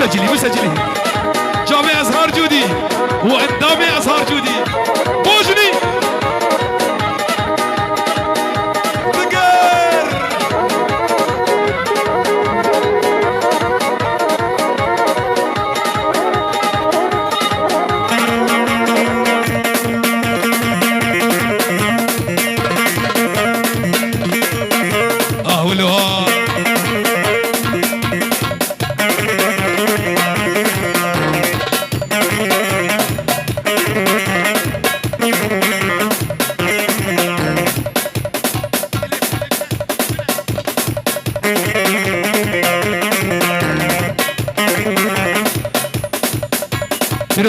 مسجلي مسجلي جامع أزهار جودي وقدامي أزهار جودي بوجني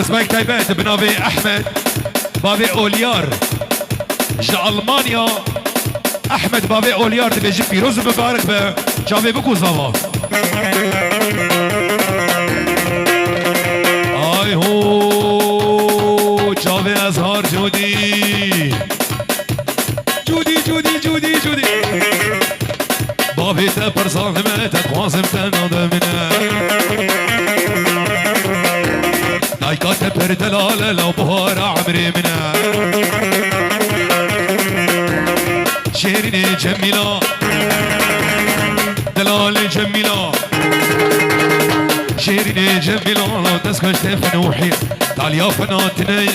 اسمك تايبات بنابي احمد بابي اوليار جا المانيا احمد بابي اوليار تبيجي فيروز مبارك بجابي بكو زوا اي هو جابي ازهار جودي جودي جودي جودي جودي بابي تبرزان ما تخوازم تنادمنا دايكات بردلالة لو بهار عمري منا شيريني جميلة دلالي جميلة شيريني جميلة لو تسكش تفنوحي تعال يا فناتني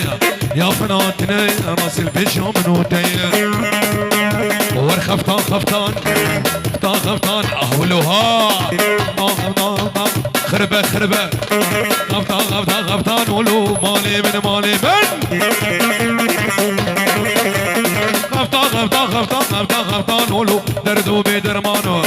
يا فناتني راس البيجو من ودي ور خفتان خفتان خفتان خفتان اهولوها خربة خربة غفتان غفتان غفتان ولو مالي من مالي من غفتان غفتان غفتان غفتان غفتان ولو دردو بدرمانو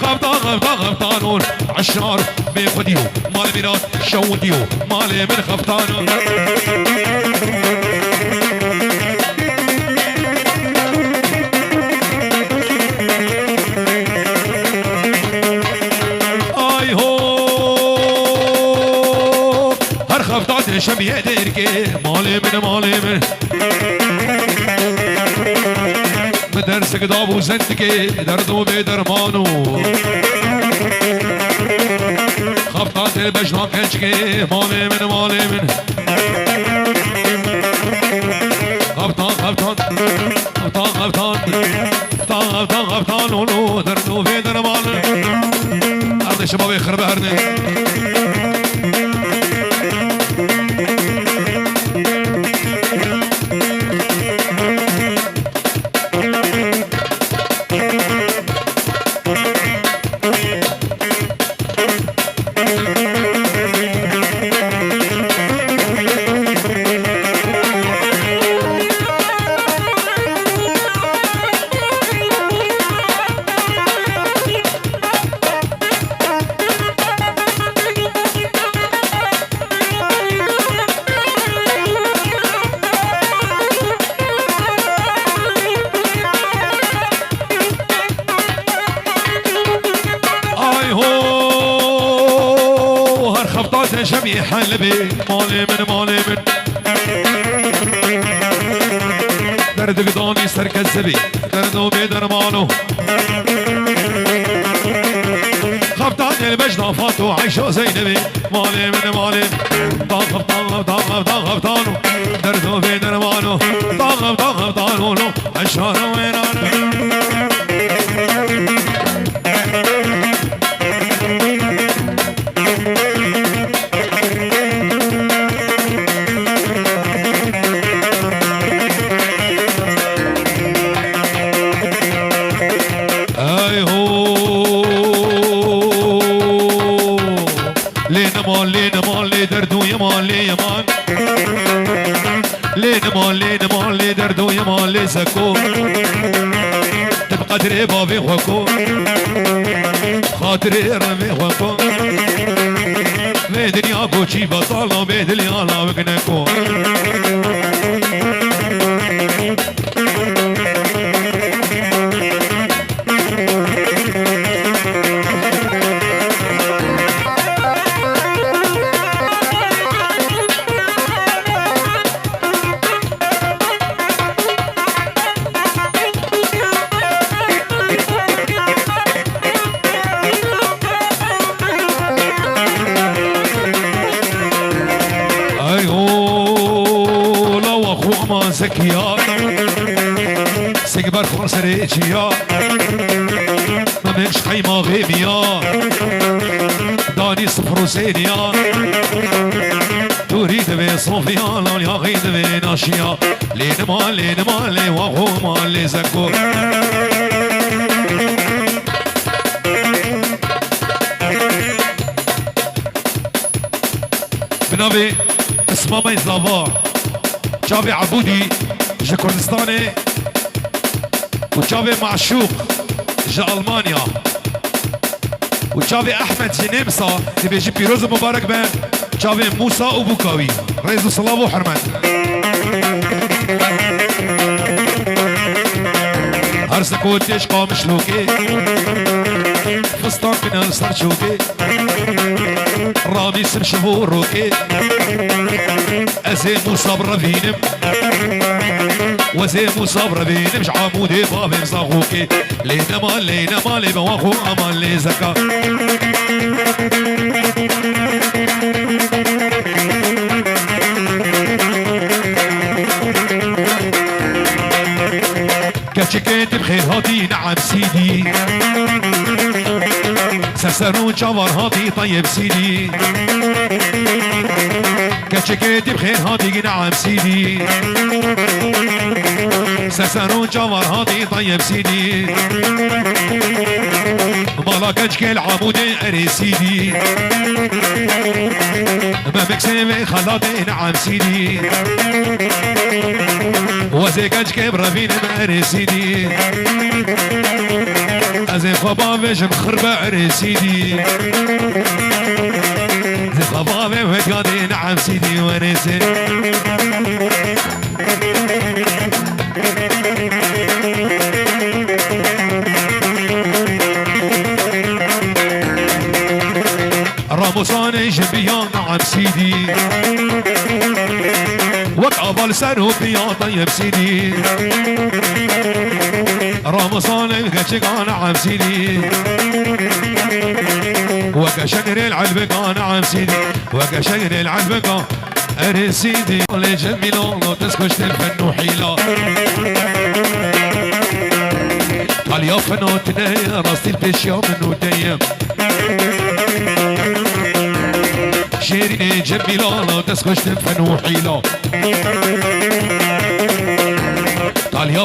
غفتان غفتان غفتان ولو عشار بيخديو مالي ميرات شوديو مالي من غفتان شبيه ديركي مالي من مدرس قداب وزنتكي دردو بدرمانو خفطات البجنان كنشكي مالي من خفطان خفطان خفطان خفطان خفطان خفطان خفطان ولو دردو بدرمانو هذا شباب يخرب هرني شبيه حلبي مالي من درد قداني سرك الزبي دردو بدرمانو خبطان البجنة فاتو عيشو زينبي مالي من طاق خبطان خبطان خبطانو دردو بدرمانو طاق خبطانو عشارة وينانو دردو يمان لي يمان لين لي دردو يمان لي سكو تبقى دري بابي خوكو خاطري رمي خوكو بدنيا بوشي بطالة بدلي على وقنكو زمان زكية سيكبر خور سريجية ما منش خيمة غيمية داني صفر وسينية تريد بي صوفيا لا يغيد بي ناشية لين مالي وغو مالي زكو بنابي اسمه ما يزلافا جابي عبودي جا كردستاني وجابي معشوق جا ألمانيا وجابي أحمد جا نمسا تبي يجي بيروز مبارك بين جابي موسى وبوكاوي رئيس الصلاة وحرمت هرسك وديش قام شلوكي فستان من الصر شوكي رامي سم شبوروكي أزي موسى برفينم وزي موسى برفينم عمودي بابي مصاغوكي لينا مالي بواخو أمان لي زكا كاتشكيت بخير هادي نعم سيدي سرسرون جوار هادي طيب سيدي كاتشكيت بخير هادي نعم سيدي سرسرون جوار هادي طيب سيدي مالا كاتشكي العمودي اري سيدي ما مكسيمي خلاتي نعم سيدي وزي كاتشكي برافين اري سيدي زي خبابش مخربة اري سيدي زي خبابي وكادي نعم سيدي ونسي راموساني جنبيان نعم سيدي وقابل سنو بيان طيب سيدي راموساني كشكا نعم سيدي وكشجر العلبكا نعم سيدي وكشجر العلبكا اري سيدي اللي جميلة لا تسكش الفن وحيلة قال يا فناتنا راستي البشيا منو دايم شيريني جميلة لا تسكش الفن وحيلة قال يا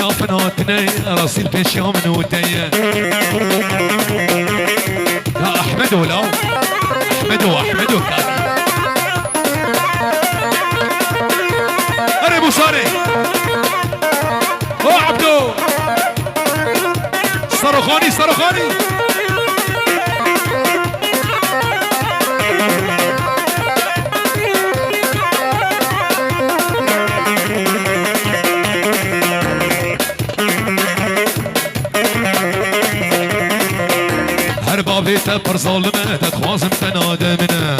فناتنا راستي البشيا منو دايم يا احمدو لا احمدو اري بوصاري او عبدو صاروخاني هر بابي تبر ظالمه تتخوازم تنادمنا